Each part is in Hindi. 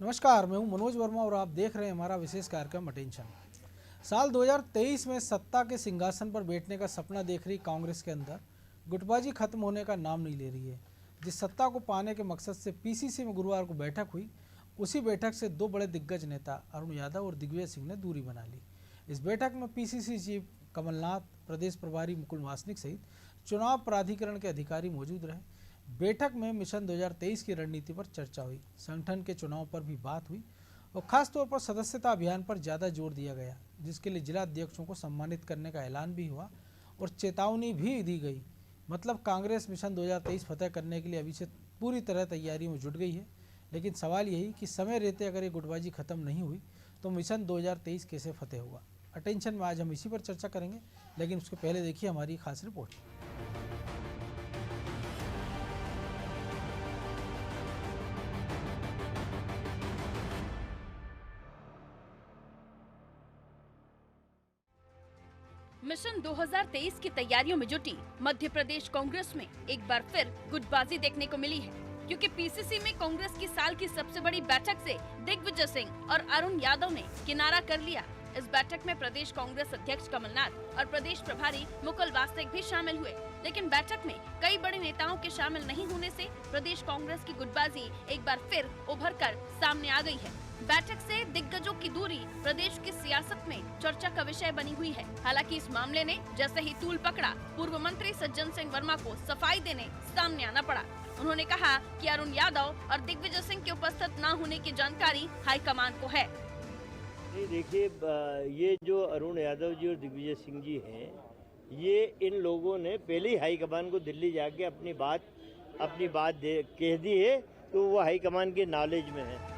नमस्कार, मैं हूं मनोज वर्मा और आप देख रहे हैं हमारा विशेष कार्यक्रम अटेंशन। साल 2023 में सत्ता के सिंहासन पर बैठने का सपना देख रही कांग्रेस के अंदर गुटबाजी खत्म होने का नाम नहीं ले रही है। जिस सत्ता को पाने के मकसद से पीसीसी में गुरुवार को बैठक हुई, उसी बैठक से दो बड़े दिग्गज नेता अरुण यादव और दिग्विजय सिंह ने दूरी बना ली। इस बैठक में पीसीसी चीफ कमलनाथ, प्रदेश प्रभारी मुकुल वासनिक सहित चुनाव प्राधिकरण के अधिकारी मौजूद रहे। बैठक में मिशन 2023 की रणनीति पर चर्चा हुई, संगठन के चुनाव पर भी बात हुई और खासतौर पर सदस्यता अभियान पर ज़्यादा जोर दिया गया, जिसके लिए जिला अध्यक्षों को सम्मानित करने का ऐलान भी हुआ और चेतावनी भी दी गई। मतलब कांग्रेस मिशन 2023 फतह करने के लिए अभी से पूरी तरह तैयारियों में जुट गई है। लेकिन सवाल यही कि समय रहते अगर ये गुटबाजी खत्म नहीं हुई तो मिशन 2023 कैसे फतेह हुआ। अटेंशन में आज हम इसी पर चर्चा करेंगे, लेकिन उसके पहले देखिए हमारी खास रिपोर्ट। मिशन 2023 की तैयारियों में जुटी मध्य प्रदेश कांग्रेस में एक बार फिर गुटबाजी देखने को मिली है, क्योंकि पीसीसी में कांग्रेस की साल की सबसे बड़ी बैठक से दिग्विजय सिंह और अरुण यादव ने किनारा कर लिया। इस बैठक में प्रदेश कांग्रेस अध्यक्ष कमलनाथ और प्रदेश प्रभारी मुकुल वासनिक भी शामिल हुए, लेकिन बैठक में कई बड़े नेताओं के शामिल नहीं होने से प्रदेश कांग्रेस की गुटबाजी एक बार फिर उभर कर सामने आ गई है। बैठक से दिग्गजों की दूरी प्रदेश की सियासत में चर्चा का विषय बनी हुई है। हालांकि इस मामले ने जैसे ही तूल पकड़ा, पूर्व मंत्री सज्जन सिंह वर्मा को सफाई देने सामने आना पड़ा। उन्होंने कहा कि अरुण यादव और दिग्विजय सिंह के उपस्थित न होने की जानकारी हाईकमान को है। देखिए, ये जो अरुण यादव जी और दिग्विजय सिंह जी हैं, ये इन लोगों ने पहले ही हाईकमान को दिल्ली जाके अपनी बात कह दी है, तो वो हाईकमान के नॉलेज में है।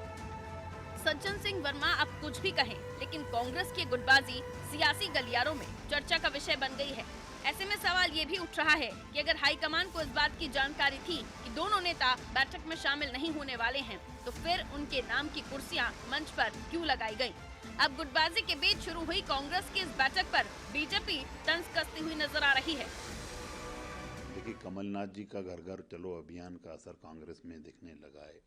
सज्जन सिंह वर्मा अब कुछ भी कहें, लेकिन कांग्रेस की गुटबाजी सियासी गलियारों में चर्चा का विषय बन गई है। ऐसे में सवाल ये भी उठ रहा है कि अगर हाईकमान को इस बात की जानकारी थी कि दोनों नेता बैठक में शामिल नहीं होने वाले हैं, तो फिर उनके नाम की कुर्सियां मंच पर क्यों लगाई गयी? अब गुटबाजी के बीच शुरू हुई कांग्रेस की इस बैठक पर बीजेपी तंज कसती हुई नजर आ रही है। देखिए, कमलनाथ जी का घर घर चलो अभियान का असर कांग्रेस में दिखने लगा है।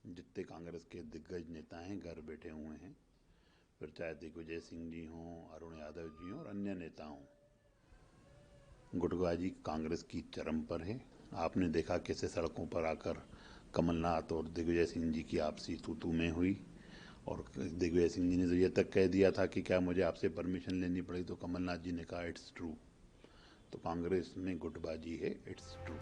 जितने कांग्रेस के दिग्गज नेता हैं घर बैठे हुए हैं, फिर चाहे दिग्विजय सिंह जी हों, अरुण यादव जी हों और अन्य नेता हों। गुटबाजी कांग्रेस की चरम पर है। आपने देखा कैसे सड़कों पर आकर कमलनाथ और दिग्विजय सिंह जी की आपसी तू-तू में हुई, और दिग्विजय सिंह जी ने तो ये तक कह दिया था कि क्या मुझे आपसे परमिशन लेनी पड़ी, तो कमलनाथ जी ने कहा इट्स ट्रू। तो कांग्रेस में गुटबाजी है, इट्स ट्रू।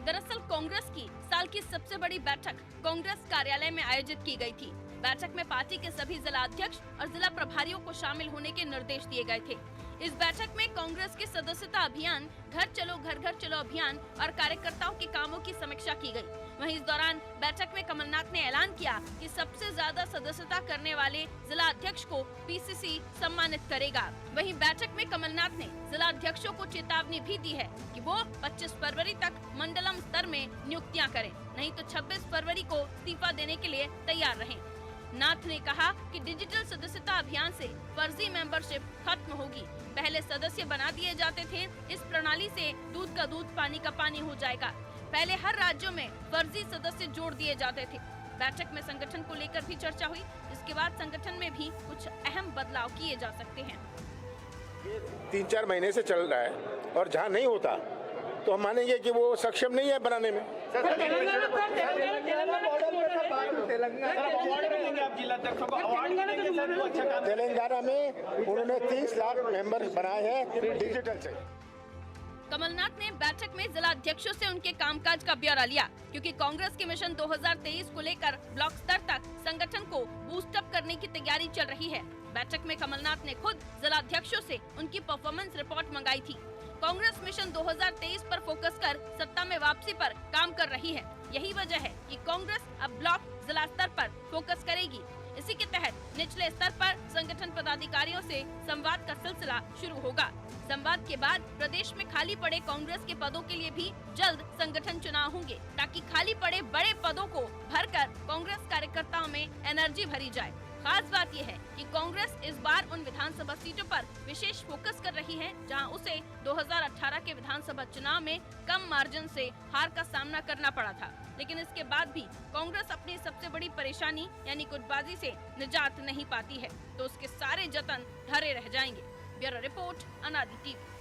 दरअसल कांग्रेस की साल की सबसे बड़ी बैठक कांग्रेस कार्यालय में आयोजित की गई थी। बैठक में पार्टी के सभी जिला अध्यक्ष और जिला प्रभारियों को शामिल होने के निर्देश दिए गए थे। इस बैठक में कांग्रेस के सदस्यता अभियान, घर घर चलो अभियान और कार्यकर्ताओं के कामों की समीक्षा की गई। वहीं इस दौरान बैठक में कमलनाथ ने ऐलान किया कि सबसे ज्यादा सदस्यता करने वाले जिला अध्यक्ष को पीसीसी सम्मानित करेगा। वहीं बैठक में कमलनाथ ने जिला अध्यक्षों को चेतावनी भी दी है कि वो 25 फरवरी तक मंडलम स्तर में नियुक्तियां करें, नहीं तो 26 फरवरी को इस्तीफा देने के लिए तैयार रहें। नाथ ने कहा कि डिजिटल सदस्यता अभियान से फर्जी मेंबरशिप खत्म होगी। पहले सदस्य बना दिए जाते थे, इस प्रणाली से दूध का दूध पानी का पानी हो जाएगा। पहले हर राज्यों में फर्जी सदस्य जोड़ दिए जाते थे। बैठक में संगठन को लेकर भी चर्चा हुई, जिसके बाद संगठन में भी कुछ अहम बदलाव किए जा सकते हैं। 3-4 महीने से चल रहा है और जहाँ नहीं होता तो हम मानेंगे कि वो सक्षम नहीं है बनाने में। तेलंगाना में उन्होंने 30 लाख मेंबर बनाए हैं डिजिटल से। कमलनाथ ने बैठक में जिला अध्यक्षों से उनके कामकाज का ब्यौरा लिया, क्योंकि कांग्रेस के मिशन 2023 को लेकर ब्लॉक स्तर तक संगठन को बूस्ट अप करने की तैयारी चल रही है। बैठक में कमलनाथ ने खुद जिला अध्यक्षों से उनकी परफॉर्मेंस रिपोर्ट मंगाई थी। कांग्रेस मिशन 2023 पर फोकस कर सत्ता में वापसी पर काम कर रही है। यही वजह है कि कांग्रेस अब ब्लॉक जिला स्तर पर फोकस करेगी। इसी के तहत निचले स्तर पर संगठन पदाधिकारियों से संवाद का सिलसिला शुरू होगा। संवाद के बाद प्रदेश में खाली पड़े कांग्रेस के पदों के लिए भी जल्द संगठन चुनाव होंगे, ताकि खाली पड़े बड़े पदों को भरकर कांग्रेस कार्यकर्ताओं में एनर्जी भरी जाए। खास बात यह है कि कांग्रेस इस बार उन विधानसभा सीटों पर विशेष फोकस कर रही है जहां उसे 2018 के विधानसभा चुनाव में कम मार्जिन से हार का सामना करना पड़ा था, लेकिन इसके बाद भी कांग्रेस अपनी सबसे बड़ी परेशानी यानी गुटबाजी से निजात नहीं पाती है, तो उसके सारे जतन ढरे रह जाएंगे। ब्यूरो रिपोर्ट, अनादि टीवी।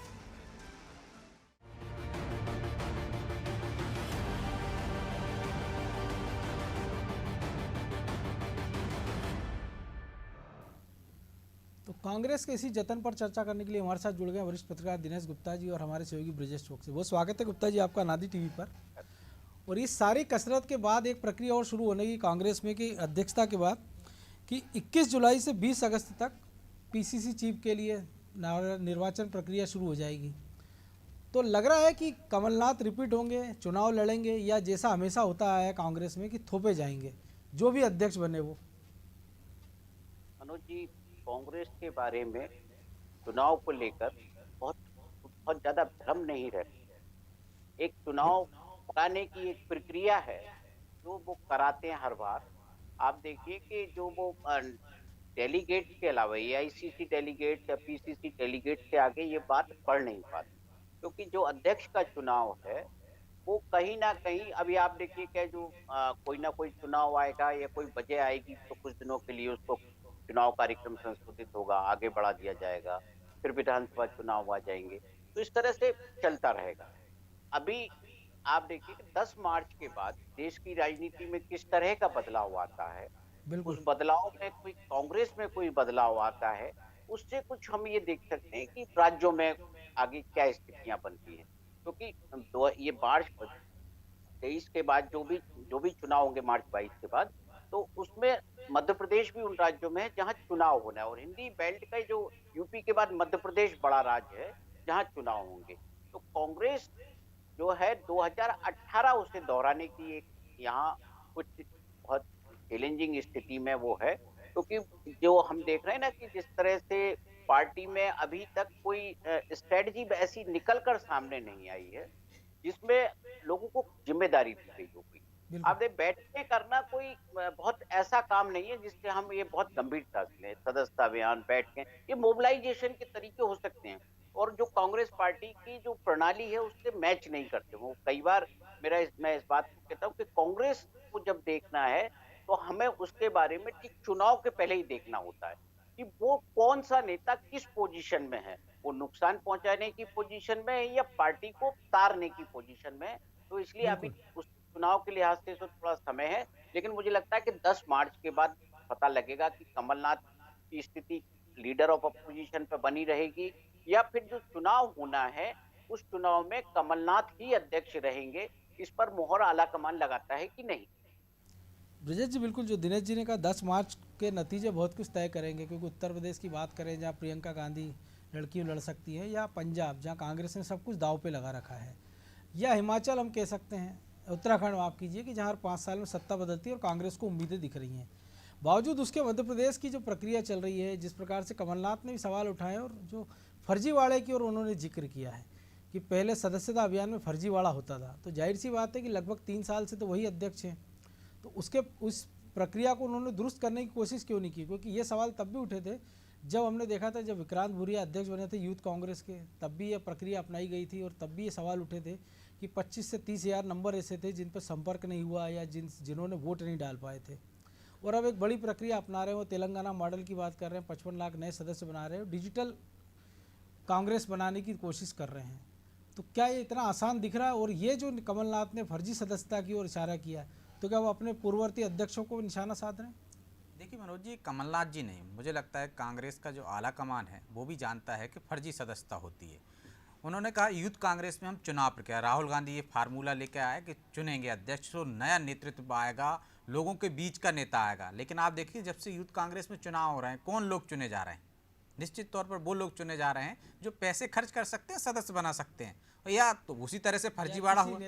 तो कांग्रेस के इसी जतन पर चर्चा करने के लिए हमारे साथ जुड़ गए वरिष्ठ पत्रकार दिनेश गुप्ता जी और हमारे सहयोगी ब्रजेश चौकसी। बहुत स्वागत है गुप्ता जी आपका अनादि टीवी पर। और इस सारी कसरत के बाद एक प्रक्रिया और शुरू होने की कांग्रेस में की अध्यक्षता के बाद कि 21 जुलाई से 20 अगस्त तक पीसीसी चीफ के लिए निर्वाचन प्रक्रिया शुरू हो जाएगी। तो लग रहा है कि कमलनाथ रिपीट होंगे, चुनाव लड़ेंगे, या जैसा हमेशा होता है कांग्रेस में कि थोपे जाएंगे जो भी अध्यक्ष बने वो। मनोज जी, कांग्रेस के बारे में चुनाव को लेकर बहुत ज्यादा भ्रम नहीं रहती। एक चुनाव कराने की एक प्रक्रिया है जो वो कराते हैं हर बार। आप देखिए कि जो वो डेलीगेट के अलावा एआईसीसी डेलीगेट या पीसीसी डेलीगेट से आगे ये बात बढ़ नहीं पाती, क्योंकि जो अध्यक्ष का चुनाव है वो कहीं ना कहीं, अभी आप देखिए कि जो कोई ना कोई चुनाव आएगा या कोई वजह आएगी तो कुछ दिनों के लिए उसको चुनाव कार्यक्रम संशोधित होगा, आगे बढ़ा दिया जाएगा, फिर विधानसभा चुनाव आ जाएंगे, तो इस तरह से चलता रहेगा। अभी आप देखिए कि 10 मार्च के बाद देश की राजनीति में किस तरह का बदलाव आता है, उस बदलाव में कोई कांग्रेस में कोई बदलाव आता है, उससे कुछ हम ये देख सकते हैं कि राज्यों में आगे क्या स्थितियां बनती हैं। क्योंकि ये मार्च 23 के बाद जो भी चुनाव होंगे मार्च 22 के बाद, तो उसमें मध्य प्रदेश भी उन राज्यों में है जहां चुनाव होना है, और हिंदी बेल्ट का जो यूपी के बाद मध्य प्रदेश बड़ा राज्य है जहां चुनाव होंगे। तो कांग्रेस जो है 2018 उसे दोहराने की एक यहाँ कुछ बहुत चैलेंजिंग स्थिति में वो है, क्योंकि जो हम देख रहे हैं ना कि जिस तरह से पार्टी में अभी तक कोई स्ट्रेटजी ऐसी निकल कर सामने नहीं आई है जिसमें लोगों को जिम्मेदारी दी गई हो। आपने बैठ के करना कोई बहुत ऐसा काम नहीं है जिससे हम ये बहुत गंभीरता से लें। सदस्यता अभियान, बैठ के, ये मोबिलाइजेशन के तरीके हो सकते हैं, और जो कांग्रेस पार्टी की जो प्रणाली है उससे मैच नहीं करते। वो कई बार मैं इस बात को कहता हूँ कि कांग्रेस को जब देखना है तो हमें उसके बारे में ठीक चुनाव के पहले ही देखना होता है कि वो कौन सा नेता किस पोजीशन में है, वो नुकसान पहुंचाने की पोजीशन में है या पार्टी को तारने की पोजीशन में है। तो इसलिए अभी उस चुनाव के लिहाज से तो थोड़ा समय है, लेकिन मुझे लगता है कि 10 मार्च के बाद पता लगेगा कि कमलनाथ की स्थिति लीडर ऑफ अपोजिशन पे बनी रहेगी या फिर जो चुनाव होना है उस चुनाव में कमलनाथ ही अध्यक्ष रहेंगे। इस पर मोहर आला कमान लगाता है कि नहीं। ब्रजेश जी, बिल्कुल जो दिनेश जी ने कहा 10 मार्च के नतीजे बहुत कुछ तय करेंगे, क्योंकि उत्तर प्रदेश की बात करें जहाँ प्रियंका गांधी लड़कियों लड़ सकती है, या पंजाब जहाँ कांग्रेस ने सब कुछ दाव पे लगा रखा है, या हिमाचल हम कह सकते हैं, उत्तराखंड माफ कीजिए, कि जहाँ हर 5 साल में सत्ता बदलती है और कांग्रेस को उम्मीदें दिख रही हैं। बावजूद उसके मध्य प्रदेश की जो प्रक्रिया चल रही है, जिस प्रकार से कमलनाथ ने भी सवाल उठाए और जो फर्जीवाड़े की और उन्होंने जिक्र किया है कि पहले सदस्यता अभियान में फर्जीवाड़ा होता था, तो जाहिर सी बात है कि लगभग 3 साल से तो वही अध्यक्ष हैं, तो उस प्रक्रिया को उन्होंने दुरुस्त करने की कोशिश क्यों नहीं की? क्योंकि ये सवाल तब भी उठे थे जब हमने देखा था, जब विक्रांत भूरिया अध्यक्ष बने थे यूथ कांग्रेस के, तब भी ये प्रक्रिया अपनाई गई थी और तब भी ये सवाल उठे थे कि 25 से 30 हज़ार नंबर ऐसे थे जिन पर संपर्क नहीं हुआ या जिन्होंने वोट नहीं डाल पाए थे। और अब एक बड़ी प्रक्रिया अपना रहे हो, तेलंगाना मॉडल की बात कर रहे हैं, 55 लाख नए सदस्य बना रहे हो, डिजिटल कांग्रेस बनाने की कोशिश कर रहे हैं। तो क्या ये इतना आसान दिख रहा है? और ये जो कमलनाथ ने फर्जी सदस्यता की ओर इशारा किया, तो क्या वो अपने पूर्ववर्ती अध्यक्षों को निशाना साध रहे हैं? देखिए मनोज जी, कमलनाथ जी नहीं, मुझे लगता है कांग्रेस का जो आला कमान है वो भी जानता है कि फर्जी सदस्यता होती है। उन्होंने कहा यूथ कांग्रेस में हम चुनाव प्रक्रिया, राहुल गांधी ये फार्मूला लेकर आए कि चुनेंगे अध्यक्ष तो नया नेतृत्व आएगा, लोगों के बीच का नेता आएगा। लेकिन आप देखिए जब से यूथ कांग्रेस में चुनाव हो रहे हैं, कौन लोग चुने जा रहे हैं? निश्चित तौर पर वो लोग चुने जा रहे हैं जो पैसे खर्च कर सकते हैं, सदस्य बना सकते हैं, या तो उसी तरह से फर्जीवाड़ा हुआ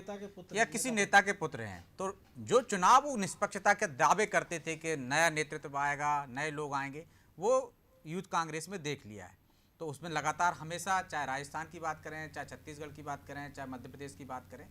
या किसी नेता के पुत्र हैं। तो जो चुनाव वो निष्पक्षता के दावे करते थे कि नया नेतृत्व आएगा, नए लोग आएंगे, वो यूथ कांग्रेस में देख लिया है। तो उसमें लगातार हमेशा, चाहे राजस्थान की बात करें, चाहे छत्तीसगढ़ की बात करें, चाहे मध्य प्रदेश की बात करें,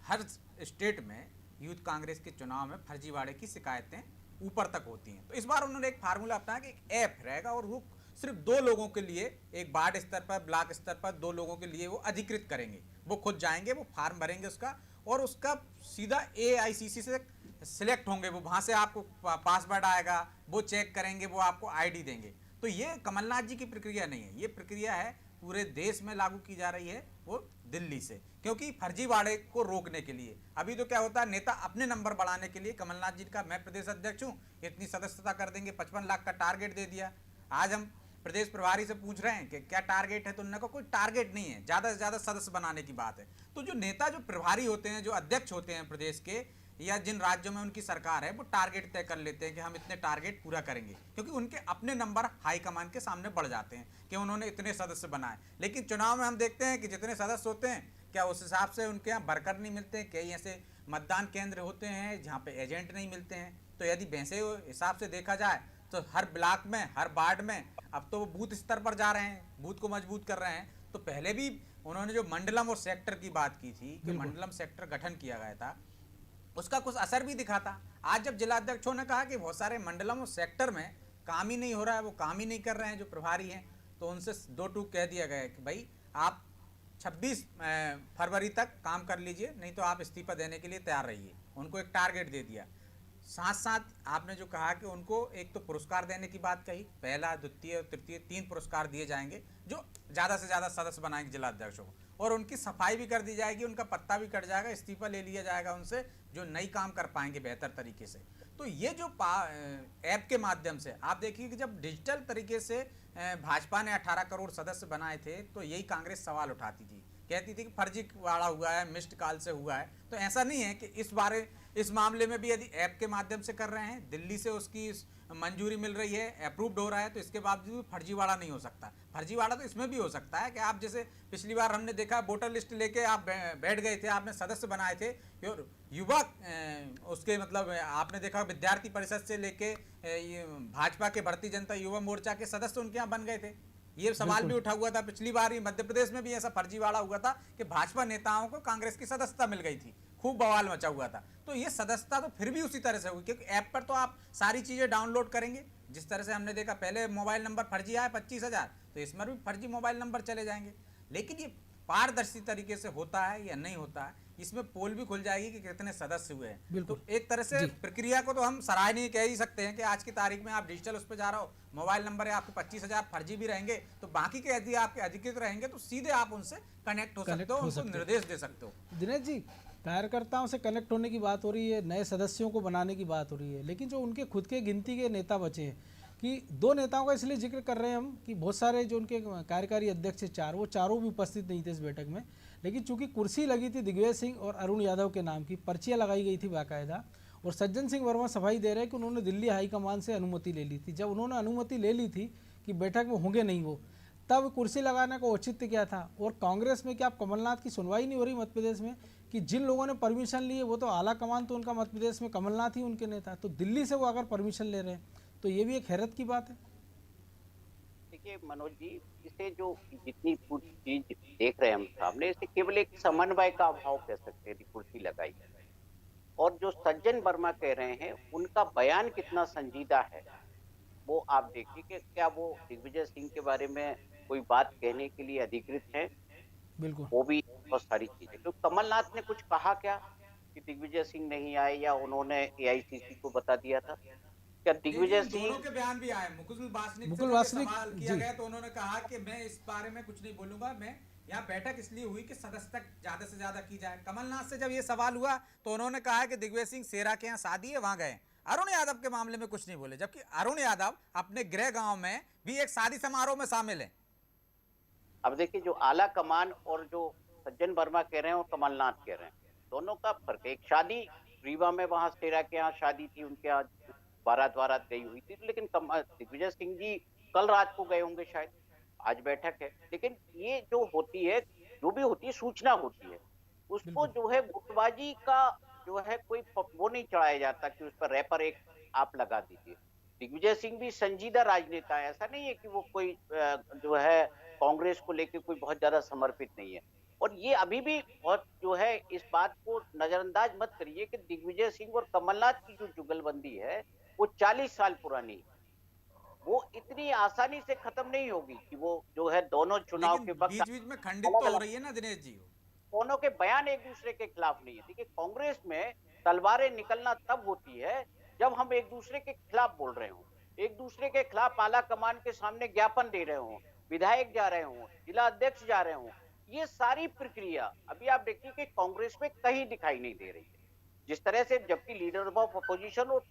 हर स्टेट में यूथ कांग्रेस के चुनाव में फर्जीवाड़े की शिकायतें ऊपर तक होती हैं। तो इस बार उन्होंने एक फार्मूला अपनाया कि एक ऐप रहेगा और वो सिर्फ 2 लोगों के लिए, एक वार्ड स्तर पर, ब्लॉक स्तर पर 2 लोगों के लिए वो अधिकृत करेंगे। वो खुद जाएंगे, वो फार्म भरेंगे उसका, और उसका सीधा AICC से सिलेक्ट होंगे, वो वहाँ से आपको पासवर्ड आएगा, वो चेक करेंगे, वो आपको ID देंगे। तो ये कमलनाथ जी की प्रक्रिया नहीं है, ये प्रक्रिया है पूरे देश में लागू की जा रही है, वो दिल्ली से, क्योंकि फर्जीवाड़े को रोकने के लिए। अभी तो क्या होता है, नेता अपने नंबर बढ़ाने के लिए, कमलनाथ जी का मैं प्रदेश अध्यक्ष हूँ, इतनी सदस्यता कर देंगे, 55 लाख का टारगेट दे दिया। आज हम प्रदेश प्रभारी से पूछ रहे हैं कि क्या टारगेट है, तो उन्होंने कहा कोई टारगेट नहीं है, ज़्यादा से ज़्यादा सदस्य बनाने की बात है। तो जो नेता, जो प्रभारी होते हैं, जो अध्यक्ष होते हैं प्रदेश के, या जिन राज्यों में उनकी सरकार है, वो टारगेट तय कर लेते हैं कि हम इतने टारगेट पूरा करेंगे, क्योंकि उनके अपने नंबर हाईकमान के सामने बढ़ जाते हैं कि उन्होंने इतने सदस्य बनाए। लेकिन चुनाव में हम देखते हैं कि जितने सदस्य होते हैं, क्या उस हिसाब से उनके यहाँ वर्कर नहीं मिलते हैं। कई ऐसे मतदान केंद्र होते हैं जहाँ पे एजेंट नहीं मिलते हैं। तो यदि वैसे हिसाब से देखा जाए तो हर ब्लॉक में, हर वार्ड में अब तो वो बूथ स्तर पर जा रहे हैं, बूथ को मजबूत कर रहे हैं। तो पहले भी उन्होंने जो मंडलम और सेक्टर की बात की थी कि मंडलम सेक्टर गठन किया गया था, उसका कुछ असर भी दिखा था। आज जब जिलाध्यक्षों ने कहा कि बहुत सारे मंडलम और सेक्टर में काम ही नहीं हो रहा है, वो काम ही नहीं कर रहे हैं जो प्रभारी हैं, तो उनसे 2 टूक कह दिया गया कि भाई आप 26 फरवरी तक काम कर लीजिए, नहीं तो आप इस्तीफा देने के लिए तैयार रहिए। उनको एक टारगेट दे दिया। साथ साथ आपने जो कहा कि उनको एक तो पुरस्कार देने की बात कही, पहला, द्वितीय और तृतीय 3 पुरस्कार दिए जाएंगे जो ज़्यादा से ज़्यादा सदस्य बनाएंगे जिलाध्यक्षों को, और उनकी सफाई भी कर दी जाएगी, उनका पत्ता भी कट जाएगा, इस्तीफा ले लिया जाएगा उनसे, जो नई काम कर पाएंगे बेहतर तरीके से। तो ये जो ऐप के माध्यम से आप देखिए कि जब डिजिटल तरीके से भाजपा ने 18 करोड़ सदस्य बनाए थे, तो यही कांग्रेस सवाल उठाती थी, कहती थी कि फर्जीवाड़ा हुआ है, मिस्ड कॉल से हुआ है। तो ऐसा नहीं है कि इस मामले में भी यदि ऐप के माध्यम से कर रहे हैं, दिल्ली से उसकी मंजूरी मिल रही है, अप्रूव्ड हो रहा है, तो इसके बावजूद भी फर्जीवाड़ा नहीं हो सकता। फर्जीवाड़ा तो इसमें भी हो सकता है कि आप जैसे पिछली बार हमने देखा, वोटर लिस्ट लेके आप बैठ गए थे, आपने सदस्य बनाए थे, और युवा उसके मतलब आपने देखा विद्यार्थी परिषद से लेके भाजपा के भारतीय जनता युवा मोर्चा के सदस्य उनके यहाँ बन गए थे। ये सवाल भी उठा हुआ था पिछली बार ही, मध्य प्रदेश में भी ऐसा फर्जीवाड़ा हुआ था कि भाजपा नेताओं को कांग्रेस की सदस्यता मिल गई थी, खूब बवाल मचा हुआ था। तो ये सदस्यता तो फिर भी उसी तरह से होगी, क्योंकि ऐप पर तो आप सारी चीज़ें डाउनलोड करेंगे। जिस तरह से हमने देखा पहले मोबाइल नंबर फर्जी आया 25,000, तो इसमें भी फर्जी मोबाइल नंबर चले जाएंगे। लेकिन ये पारदर्शी तरीके से होता है या नहीं होता है, इसमें पोल भी खुल जाएगी कि कितने सदस्य हुए हैं। तो एक तरह से प्रक्रिया को तो हम सराहनीय कह ही सकते हैं कि आज की तारीख में आप डिजिटल उस पर जा रहे हो, मोबाइल नंबर है आपके 25,000 फर्जी भी रहेंगे, तो बाकी के यदि आपके अधिकृत रहेंगे तो सीधे आप उनसे कनेक्ट हो सकते हो, उनको निर्देश दे सकते हो। दिनेश जी, कार्यकर्ताओं से कनेक्ट होने की बात हो रही है, नए सदस्यों को बनाने की बात हो रही है, लेकिन जो उनके खुद के गिनती के नेता बचे हैं, कि 2 नेताओं का इसलिए जिक्र कर रहे हैं हम कि बहुत सारे जो उनके कार्यकारी अध्यक्ष 4, वो चारों भी उपस्थित नहीं थे इस बैठक में। लेकिन चूंकि कुर्सी लगी थी दिग्विजय सिंह और अरुण यादव के नाम की, पर्चियाँ लगाई गई थी बाकायदा, और सज्जन सिंह वर्मा सफाई दे रहे हैं कि उन्होंने दिल्ली हाईकमान से अनुमति ले ली थी। जब उन्होंने अनुमति ले ली थी कि बैठक में होंगे नहीं वो, तब कुर्सी लगाने का औचित्य क्या था? और कांग्रेस में क्या कमलनाथ की सुनवाई नहीं हो रही मध्य प्रदेश में, कि जिन लोगों ने परमिशन ली है वो तो आला कमान तो उनका मध्य प्रदेश में कमलनाथ ही उनके नेता, तो दिल्ली से वो अगर परमिशन ले रहे हैं तो ये भी एक हैरत की बात है। देखिए मनोज जी, इसे जो जितनी पूरी चीज देख रहे हैं हम सामने, इसे केवल एक समन्वय का अभाव कह सकते हैं, कुर्सी लगाई। और जो सज्जन वर्मा कह रहे हैं, उनका बयान कितना संजीदा है वो आप देखिए कि क्या वो दिग्विजय सिंह के बारे में कोई बात कहने के लिए अधिकृत है? बिल्कुल, वो भी बहुत सारी चीजें। तो कमलनाथ ने कुछ कहा क्या कि दिग्विजय सिंह नहीं आए, या उन्होंने AICC को बता दिया था? क्या दिग्विजय सिंह, दोनों के बयान भी आए, मुकुल वासनिक से सवाल किया गया तो उन्होंने कहा कि मैं इस बारे में कुछ नहीं बोलूंगा, मैं यहाँ बैठक इसलिए हुई कि सदस्यता ज्यादा से ज्यादा की जाए। कमलनाथ से जब ये सवाल हुआ तो उन्होंने कहा कि दिग्विजय सिंह सेरा के यहाँ शादी है, वहां गए। अरुण यादव के मामले में कुछ नहीं बोले, जबकि अरुण यादव अपने गृह गांव में भी एक शादी समारोह में शामिल है। अब देखिए, जो आला कमान और जो सज्जन वर्मा कह रहे हैं और कमलनाथ कह रहे हैं, दोनों का फर्क है। एक शादी रीवा में, वहां सेरा के यहाँ शादी थी, उनके यहाँ बारात वारात गई हुई थी, लेकिन दिग्विजय सिंह जी कल रात को गए होंगे शायद, आज बैठक है। लेकिन ये जो होती है, जो भी होती है, सूचना होती है, उसको जो है गुटबाजी का जो है कोई वो नहीं चढ़ाया जाता कि उस पर रैपर एक आप लगा दीजिए। दिग्विजय सिंह भी संजीदा राजनेता है, ऐसा नहीं है कि वो कोई जो है कांग्रेस को लेकर कोई बहुत ज्यादा समर्पित नहीं है। और ये अभी भी बहुत जो है, इस बात को नजरअंदाज मत करिए कि दिग्विजय सिंह और कमलनाथ की जो जुगलबंदी है, वो 40 साल पुरानी है। वो इतनी आसानी से खत्म नहीं होगी कि वो जो है दोनों चुनाव के लेकिन वक्त बीच बीच में खंडित तो हो रही है ना दिनेश जी। दोनों के बयान एक दूसरे के खिलाफ नहीं है। देखिए, कांग्रेस में तलवारें निकलना तब होती है जब हम एक दूसरे के खिलाफ बोल रहे हो, एक दूसरे के खिलाफ आला कमान के सामने ज्ञापन दे रहे हो, विधायक जा रहे हो, जिला अध्यक्ष जा रहे हो। ये सारी प्रक्रिया अभी आप देखिए कि कांग्रेस में कहीं दिखाई नहीं दे रही है। जिस तरह से, जबकि लीडर ऑफ अपोजिशन और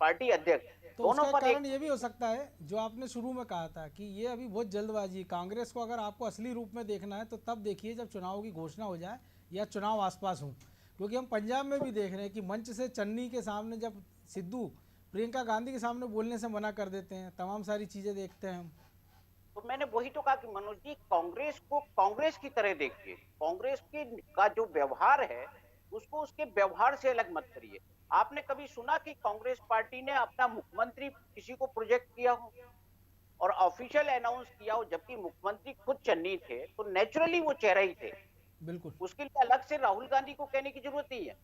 पार्टी अध्यक्ष तो दोनों उसका पर एक कारण ये भी हो सकता है जो आपने शुरू में कहा था कि ये अभी बहुत जल्दबाजी है। कांग्रेस को अगर आपको असली रूप में देखना है तो तब देखिए जब चुनाव की घोषणा हो जाए या चुनाव आसपास हो, क्योंकि हम पंजाब में भी देख रहे हैं कि मंच से चन्नी के सामने जब सिद्धू प्रियंका गांधी के सामने बोलने से मना कर देते हैं, तमाम सारी चीज़ें देखते हैं हम। तो मैंने वही तो कहा कि मनोज जी, कांग्रेस को कांग्रेस की तरह देखिए। कांग्रेस के का जो व्यवहार है उसको उसके व्यवहार से अलग मत करिए। आपने कभी सुना कि कांग्रेस पार्टी ने अपना मुख्यमंत्री किसी को प्रोजेक्ट किया हो और ऑफिशियल अनाउंस किया हो, जबकि मुख्यमंत्री खुद चन्नी थे तो नेचुरली वो चेहरा ही थे। बिल्कुल। उसके लिए अलग से राहुल गांधी को कहने की जरूरत नहीं है।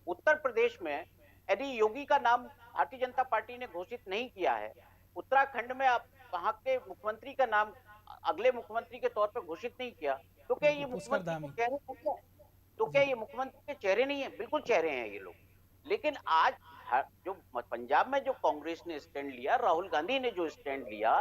उत्तर प्रदेश में यदि योगी का नाम भारतीय जनता पार्टी ने घोषित नहीं किया है, उत्तराखंड में आप वहां के मुख्यमंत्री का नाम अगले मुख्यमंत्री के तौर पर घोषित नहीं किया, तो क्या ये बिल्कुल, पुष्कर मुख्यमंत्री को धामी। चेहरे नहीं है? तो क्या ये मुख्यमंत्री के चेहरे नहीं है? बिल्कुल चेहरे हैं ये लोग। लेकिन आज जो पंजाब में जो कांग्रेस ने स्टैंड लिया, राहुल गांधी ने जो स्टैंड लिया,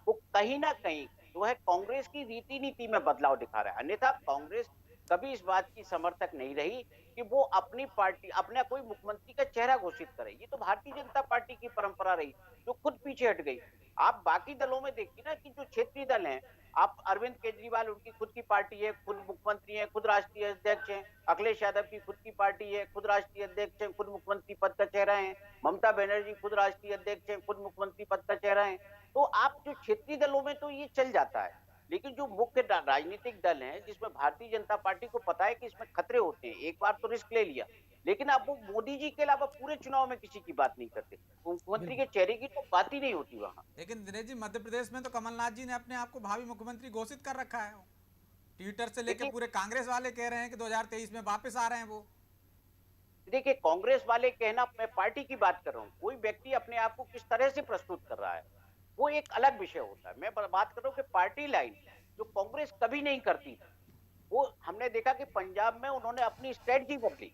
वो कहीं ना कहीं जो है कांग्रेस की रीति नीति में बदलाव दिखा रहा है। अन्यथा कांग्रेस कभी इस बात की समर्थक नहीं रही कि वो अपनी पार्टी, अपना कोई मुख्यमंत्री का चेहरा घोषित करे। ये तो भारतीय जनता पार्टी की परंपरा रही जो खुद पीछे हट गई। आप बाकी दलों में देखिए ना कि जो क्षेत्रीय दल हैं, आप अरविंद केजरीवाल, उनकी खुद की पार्टी है, खुद मुख्यमंत्री है, खुद राष्ट्रीय अध्यक्ष हैं। अखिलेश यादव की खुद की पार्टी है, खुद राष्ट्रीय अध्यक्ष हैं, खुद मुख्यमंत्री पद का चेहरा है। ममता बनर्जी खुद राष्ट्रीय अध्यक्ष हैं, खुद मुख्यमंत्री पद का चेहरा है। तो आप जो क्षेत्रीय दलों में तो ये चल जाता है, लेकिन जो मुख्य राजनीतिक दल हैं जिसमें भारतीय जनता पार्टी को पता है कि इसमें खतरे होते हैं, एक बार तो रिस्क ले लिया, लेकिन अब वो मोदी जी के अलावा पूरे चुनाव में किसी की बात नहीं करते। मुख्यमंत्री के चेहरे की तो बात ही नहीं होती वहां। लेकिन दिनेश जी, मध्य प्रदेश में तो कमलनाथ जी ने अपने आप को भावी मुख्यमंत्री घोषित कर रखा है। ट्विटर से लेकर पूरे कांग्रेस वाले कह रहे हैं कि 2023 में वापस आ रहे हैं वो। देखिए, कांग्रेस वाले कहना, मैं पार्टी की बात कर रहा हूँ, कोई व्यक्ति अपने आप को किस तरह से प्रस्तुत कर रहा है वो एक अलग विषय होता है। मैं बात कर रहा हूँ कि पार्टी लाइन जो कांग्रेस कभी नहीं करती थी, वो हमने देखा कि पंजाब में उन्होंने अपनी स्ट्रेटजी बदली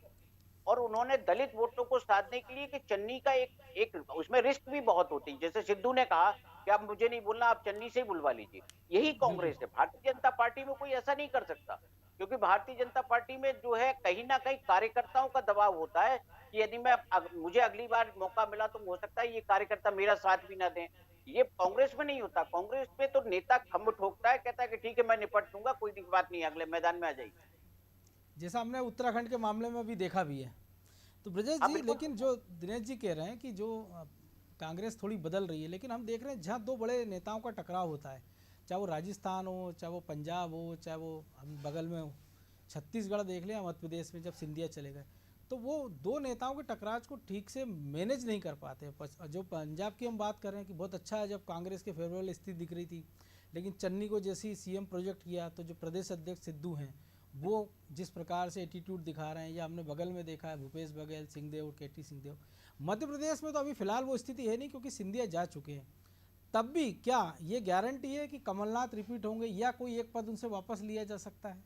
और उन्होंने दलित वोटों को साधने के लिए कि चन्नी का एक उसमें रिस्क भी बहुत होती है। जैसे सिद्धू ने कहा कि आप मुझे नहीं बोलना, आप चन्नी से ही बुलवा लीजिए। यही कांग्रेस है। भारतीय जनता पार्टी में कोई ऐसा नहीं कर सकता, क्योंकि भारतीय जनता पार्टी में जो है कहीं ना कहीं कार्यकर्ताओं का दबाव होता है कि यदि मुझे अगली बार मौका मिला तो हो सकता है ये कार्यकर्ता मेरा साथ भी ना दें। ये कांग्रेस में नहीं होता। कांग्रेस में तो नेता खम्भ ठोकता है, कहता है कि ठीक है मैं निपट लूंगा, कोई बात नहीं, अगले मैदान में आ जाइए। जैसा हमने उत्तराखंड के मामले में भी देखा भी है। तो ब्रजेश जी, लेकिन जो दिनेश जी कह रहे हैं कि जो कांग्रेस थोड़ी बदल रही है, लेकिन हम देख रहे हैं जहाँ दो बड़े नेताओं का टकराव होता है, चाहे वो राजस्थान हो, चाहे वो पंजाब हो, चाहे वो हम बगल में हो छत्तीसगढ़ देख लें, मध्य प्रदेश में जब सिंधिया चले गए, तो वो दो नेताओं के टकराव को ठीक से मैनेज नहीं कर पाते। जो पंजाब की हम बात कर रहे हैं कि बहुत अच्छा है, जब कांग्रेस के फेवरेबल स्थिति दिख रही थी, लेकिन चन्नी को जैसे ही सीएम प्रोजेक्ट किया तो जो प्रदेश अध्यक्ष सिद्धू हैं वो जिस प्रकार से एटीट्यूड दिखा रहे हैं, या हमने बगल में देखा है भूपेश बघेल, सिंहदेव और केटी सिंहदेव। मध्य प्रदेश में तो अभी फिलहाल वो स्थिति है नहीं क्योंकि सिंधिया जा चुके हैं। तब भी क्या ये गारंटी है कि कमलनाथ रिपीट होंगे या कोई एक पद उनसे वापस लिया जा सकता है?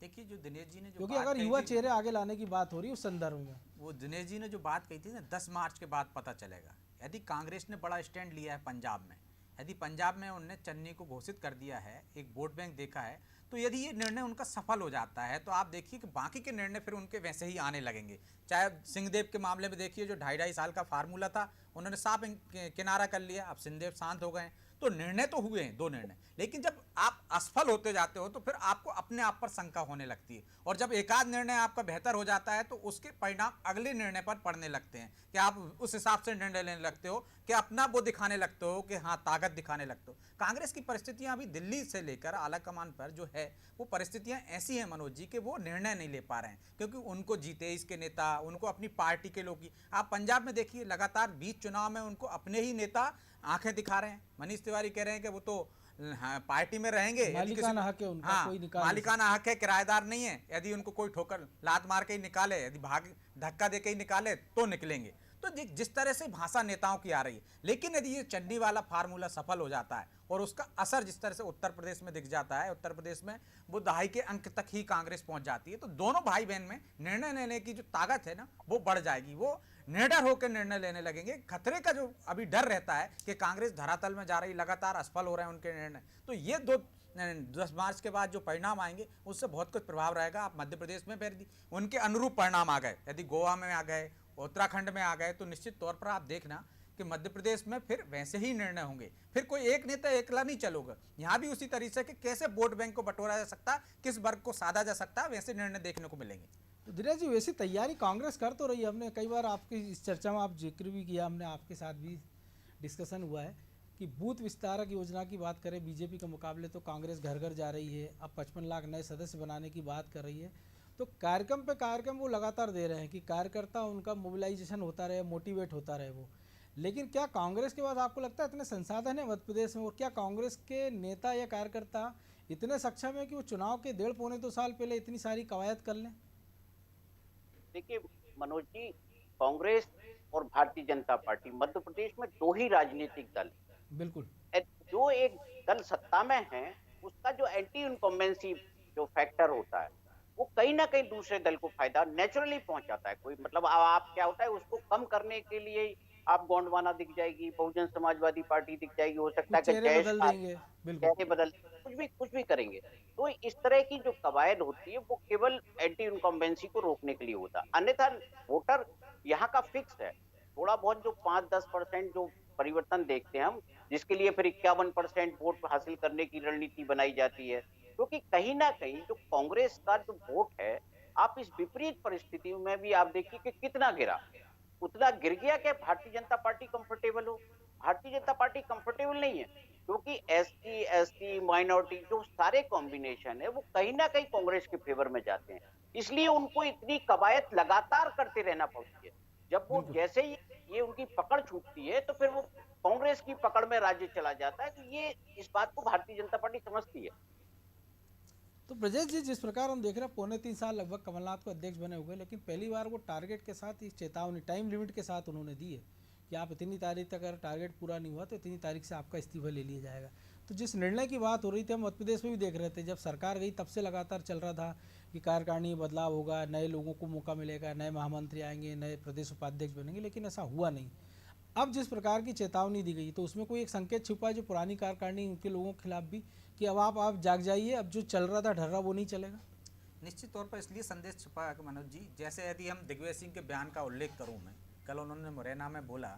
देखिए, जो दिनेश जी ने जो क्योंकि बात अगर कही युवा थी, चेहरे आगे लाने की बात हो रही है उस संदर्भ में, वो दिनेश जी ने जो बात कही थी ना, 10 मार्च के बाद पता चलेगा। यदि कांग्रेस ने बड़ा स्टैंड लिया है पंजाब में, यदि पंजाब में उन्होंने चन्नी को घोषित कर दिया है, एक वोट बैंक देखा है, तो यदि ये निर्णय उनका सफल हो जाता है तो आप देखिए कि बाकी के निर्णय फिर उनके वैसे ही आने लगेंगे। चाहे सिंहदेव के मामले में देखिए, जो 2.5 साल का फार्मूला था उन्होंने साफ किनारा कर लिया, अब सिंहदेव शांत हो गए। तो निर्णय तो हुए हैं 2 निर्णय, लेकिन जब आप असफल होते जाते हो तो फिर आपको अपने आप पर शंका होने लगती है, और जब एक आध निर्णय आपका बेहतर हो जाता है तो उसके परिणाम अगले निर्णय पर पड़ने लगते हैं कि आप उस हिसाब से निर्णय लेने लगते हो कि अपना वो दिखाने लगते हो कि हाँ ताकत दिखाने लगते हो। कांग्रेस की परिस्थितियां अभी दिल्ली से लेकर आला कमान पर जो है वो परिस्थितियां ऐसी हैं मनोज जी कि वो निर्णय नहीं ले पा रहे हैं, क्योंकि उनको जीते इसके नेता, उनको अपनी पार्टी के लोग। आप पंजाब में देखिए, लगातार 20 चुनाव में उनको अपने ही नेता आंखें दिखा रहे हैं। मनीष तिवारी कह रहे हैं कि वो तो हाँ, पार्टी में रहेंगे, मालिकाना हक है उनका, हाँ, कोई निकाल मालिकाना हक है, किराएदार नहीं है। यदि उनको कोई ठोकर लात मार के ही निकाले, यदि भाग धक्का दे के ही निकाले तो निकलेंगे। तो जिस तरह से भाषा नेताओं की आ रही है, लेकिन यदि ये चन्नी वाला फार्मूला सफल हो जाता है और उसका असर जिस तरह से उत्तर प्रदेश में दिख जाता है, उत्तर प्रदेश में वो दहाई के अंक तक ही कांग्रेस पहुंच जाती है, तो दोनों भाई बहन में निर्णय लेने की जो ताकत है ना वो बढ़ जाएगी। वो निडर होकर निर्णय लेने लगेंगे। खतरे का जो अभी डर रहता है कि कांग्रेस धरातल में जा रही, लगातार असफल हो रहे हैं उनके निर्णय, तो ये 10 मार्च के बाद जो परिणाम आएंगे उससे बहुत कुछ प्रभाव रहेगा। आप मध्य प्रदेश में फिर उनके अनुरूप परिणाम आ गए, यदि गोवा में आ गए, उत्तराखंड में आ गए, तो निश्चित तौर पर आप देखना कि मध्य प्रदेश में फिर वैसे ही निर्णय होंगे। फिर कोई एक नेता एकला नहीं चलोगा, यहाँ भी उसी तरीके से कि कैसे वोट बैंक को बटोरा जा सकता, किस वर्ग को साधा जा सकता, वैसे निर्णय देखने को मिलेंगे। तो दिनेश जी, वैसी तैयारी कांग्रेस कर तो रही है। हमने कई बार आपकी इस चर्चा में आप जिक्र भी किया, हमने आपके साथ भी डिस्कशन हुआ है कि बूथ विस्तारक योजना की बात करें बीजेपी के मुकाबले तो कांग्रेस घर घर जा रही है, अब 55 लाख नए सदस्य बनाने की बात कर रही है। तो कार्यक्रम पे कार्यक्रम वो लगातार दे रहे हैं कि कार्यकर्ता उनका मोबिलाइजेशन होता रहे, मोटिवेट होता रहे वो। लेकिन क्या कांग्रेस के बाद आपको लगता है इतने संसाधन है मध्य प्रदेश में, और क्या कांग्रेस के नेता या कार्यकर्ता इतने सक्षम है कि वो चुनाव के 1.5-2 साल पहले इतनी सारी कवायद कर लें? देखिए मनोज जी, कांग्रेस और भारतीय जनता पार्टी मध्य प्रदेश में दो ही राजनीतिक दल हैं। बिल्कुल। जो एक दल सत्ता में है उसका जो एंटी इनकम्बेंसी जो फैक्टर होता है वो कहीं ना कहीं दूसरे दल को फायदा नेचुरली पहुंचाता है। कोई मतलब आप क्या होता है उसको कम करने के लिए आप गोंडवाना दिख जाएगी, बहुजन समाजवादी पार्टी दिख जाएगी, हो सकता है कि चेहरे बदल देंगे, बिल्कुल चेहरे बदल कुछ भी करेंगे। तो इस तरह की जो कवायद होती है वो केवल एंटी इनकम्बेंसी को रोकने के लिए होता है, अन्यथा वोटर यहाँ का फिक्स है। थोड़ा बहुत जो 5-10% जो परिवर्तन देखते हैं हम, जिसके लिए फिर 51% वोट हासिल करने की रणनीति बनाई जाती है, क्योंकि कहीं ना कहीं जो कांग्रेस का जो वोट है, आप इस विपरीत परिस्थिति में भी आप देखिए कि कितना गिरा, उतना गिर गया कि भारतीय जनता पार्टी कंफर्टेबल हो। भारतीय जनता पार्टी कंफर्टेबल नहीं है क्योंकि एसटी, एसटी, माइनॉरिटी जो सारे कॉम्बिनेशन है वो कहीं ना कहीं कांग्रेस के फेवर में जाते हैं, इसलिए उनको इतनी कवायद लगातार करते रहना पड़ती है। जब वो जैसे ही ये उनकी पकड़ छूटती है तो फिर वो कांग्रेस की पकड़ में राज्य चला जाता है। तो ये इस बात को भारतीय जनता पार्टी समझती है। तो ब्रजेश जी, जिस प्रकार हम देख रहे हैं 2.25 साल लगभग कमलनाथ को अध्यक्ष बने हुए, लेकिन पहली बार वो टारगेट के साथ, इस चेतावनी टाइम लिमिट के साथ उन्होंने दी है कि आप इतनी तारीख तक अगर टारगेट पूरा नहीं हुआ तो इतनी तारीख से आपका इस्तीफा ले लिया जाएगा। तो जिस निर्णय की बात हो रही थी हम मध्य प्रदेश में भी देख रहे थे, जब सरकार गई तब से लगातार चल रहा था कि कार्यकारिणी में बदलाव होगा, नए लोगों को मौका मिलेगा, नए महामंत्री आएंगे, नए प्रदेश उपाध्यक्ष बनेंगे, लेकिन ऐसा हुआ नहीं। अब जिस प्रकार की चेतावनी दी गई तो उसमें कोई एक संकेत छुपा है जो पुरानी कार्यकारिणी उनके लोगों के खिलाफ भी, कि अब आप जाग जाइए, अब जो चल रहा था ढल रहा वो नहीं चलेगा? निश्चित तौर पर इसलिए संदेश छुपा है कि मनोज जी, जैसे यदि हम दिग्विजय सिंह के बयान का उल्लेख करूं, मैं कल उन्होंने मुरैना में बोला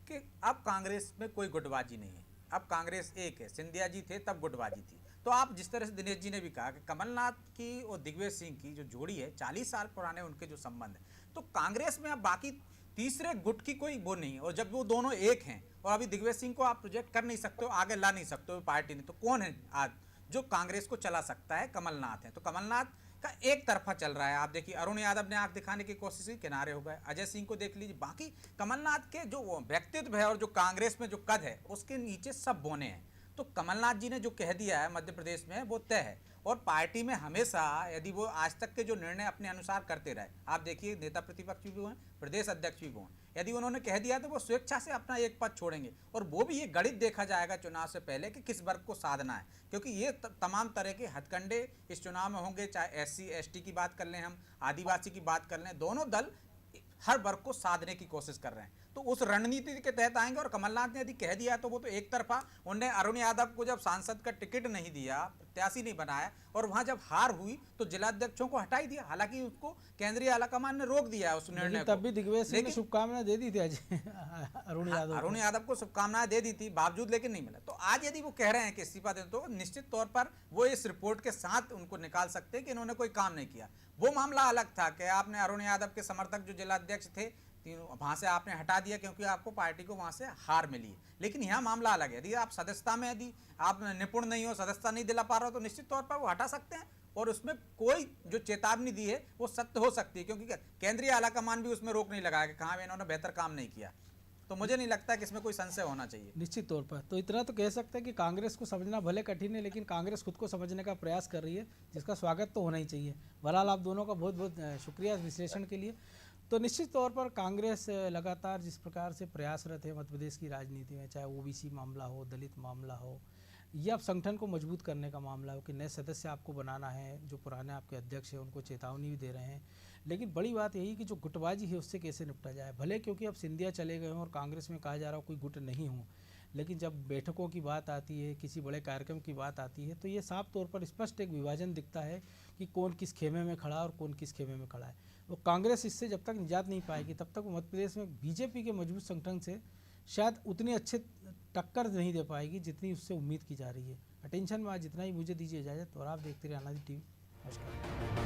कि अब कांग्रेस में कोई गुटबाजी नहीं है, अब कांग्रेस एक है। सिंधिया जी थे तब गुटबाजी थी। तो आप जिस तरह से दिनेश जी ने भी कहा कि कमलनाथ की और दिग्विजय सिंह की जो जोड़ी है, 40 साल पुराने उनके जो संबंध है, तो कांग्रेस में अब बाकी तीसरे गुट की कोई वो नहीं है। और जब वो दोनों एक हैं और अभी दिग्विजय सिंह को आप प्रोजेक्ट कर नहीं सकते हो, आगे ला नहीं सकते हो पार्टी ने, तो कौन है आज जो कांग्रेस को चला सकता है? कमलनाथ है। तो कमलनाथ का एक तरफा चल रहा है। आप देखिए अरुण यादव ने आंख दिखाने की कोशिश की, किनारे हो गए। अजय सिंह को देख लीजिए। बाकी कमलनाथ के जो व्यक्तित्व है और जो कांग्रेस में जो कद है उसके नीचे सब बोने हैं। तो कमलनाथ जी ने जो कह दिया है मध्य प्रदेश में वो तय है। और पार्टी में हमेशा यदि वो आज तक के जो निर्णय अपने अनुसार करते रहे, आप देखिए नेता प्रतिपक्ष भी वो हैं, प्रदेश अध्यक्ष भी वो हैं, यदि उन्होंने कह दिया तो वो स्वेच्छा से अपना एक पद छोड़ेंगे। और वो भी ये गणित देखा जाएगा चुनाव से पहले कि किस वर्ग को साधना है, क्योंकि ये तमाम तरह के हथकंडे इस चुनाव में होंगे। चाहे SC ST की बात कर लें, हम आदिवासी की बात कर लें, दोनों दल हर वर्ग को साधने की कोशिश कर रहे हैं। तो उस रणनीति के तहत आएंगे। और कमलनाथ ने यदि कह दिया तो वो तो एक तरफा, उन्हें अरुण यादव को जब सांसद का टिकट नहीं दिया, प्रत्याशी नहीं बनाया, और वहां जब हार हुई तो जिलाध्यक्षों को हटा ही दिया। हालांकि उसको केंद्रीय आलाकमान ने रोक दिया उस निर्णय को। तब भी दिग्विजय सिंह ने शुभकामनाएं दे दी थी अरुण यादव को शुभकामनाएं दे दी थी बावजूद, लेकिन नहीं मिला। तो आज यदि वो कह रहे हैं कि इस्तीफा दें, तो निश्चित तौर पर वो इस रिपोर्ट के साथ उनको निकाल सकते हैं कि इन्होंने कोई काम नहीं किया। वो मामला अलग था कि आपने अरुण यादव के समर्थक जो जिलाध्यक्ष थे वहां से आपने हटा दिया क्योंकि आपको पार्टी को वहां से हार मिली है। लेकिन यहाँ मामला अलग है। यदि आप सदस्यता में यदि आप निपुण नहीं हो, सदस्यता नहीं दिला पा रहे हो, तो निश्चित तौर पर वो हटा सकते हैं। और उसमें कोई जो चेतावनी दी है वो सत्य हो सकती है, क्योंकि केंद्रीय आलाकमान भी उसमें रोक नहीं लगाया कि कहाँ इन्होंने बेहतर काम नहीं किया। तो मुझे नहीं लगता कि इसमें कोई संशय होना चाहिए। निश्चित तौर पर तो इतना तो कह सकते हैं कि कांग्रेस को समझना भले कठिन है, लेकिन कांग्रेस खुद को समझने का प्रयास कर रही है, जिसका स्वागत तो होना ही चाहिए। बहरहाल आप दोनों का बहुत बहुत शुक्रिया इस विश्लेषण के लिए। तो निश्चित तौर पर कांग्रेस लगातार जिस प्रकार से प्रयासरत है मध्य प्रदेश की राजनीति में, चाहे ओबीसी मामला हो, दलित मामला हो, या अब संगठन को मजबूत करने का मामला हो कि नए सदस्य आपको बनाना है, जो पुराने आपके अध्यक्ष हैं उनको चेतावनी भी दे रहे हैं। लेकिन बड़ी बात यही कि जो गुटबाजी है उससे कैसे निपटा जाए। भले क्योंकि अब सिंधिया चले गए हों और कांग्रेस में कहा जा रहा हो कोई गुट नहीं हो, लेकिन जब बैठकों की बात आती है, किसी बड़े कार्यक्रम की बात आती है, तो ये साफ तौर पर स्पष्ट एक विभाजन दिखता है कि कौन किस खेमे में खड़ा और कौन किस खेमे में खड़ा है। तो कांग्रेस इससे जब तक निजात नहीं पाएगी तब तक वो मध्य प्रदेश में बीजेपी के मजबूत संगठन से शायद उतनी अच्छे टक्कर नहीं दे पाएगी जितनी उससे उम्मीद की जा रही है। अटेंशन में आज इतना ही, मुझे दीजिए इजाज़त और आप देखते रहिए आनंद टीवी। नमस्कार।